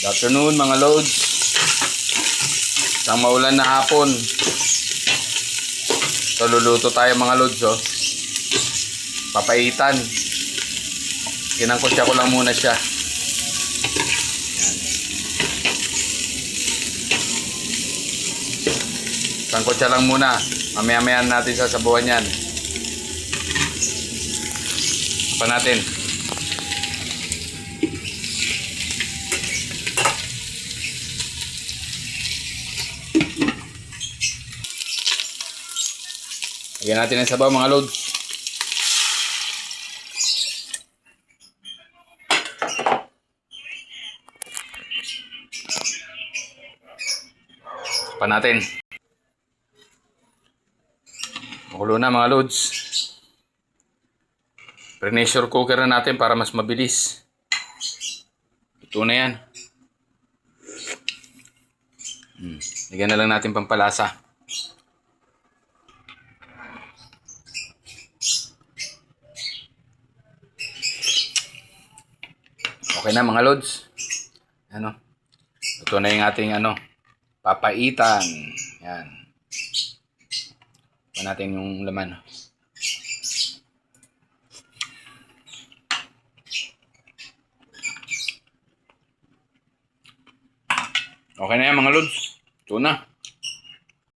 Good afternoon mga lods. Isang maulan na hapon. So luluto tayo mga lods, oh. Papaitan. Kinangkotsa ko lang muna siya. Yan. Sangkotsa lang muna. Mamaya-maya natin sasabuhan yan. Pa natin. Lagyan natin ang sabaw mga lods. Pa natin. Makulo na mga lods. Pressure cooker na natin para mas mabilis. Ito na yan. Lagyan na lang natin pampalasa. Okay na mga lods. Ano? Ito na yung ating papaitan. Yan. Pa natin yung laman. Okay na yan mga lods. Ito na.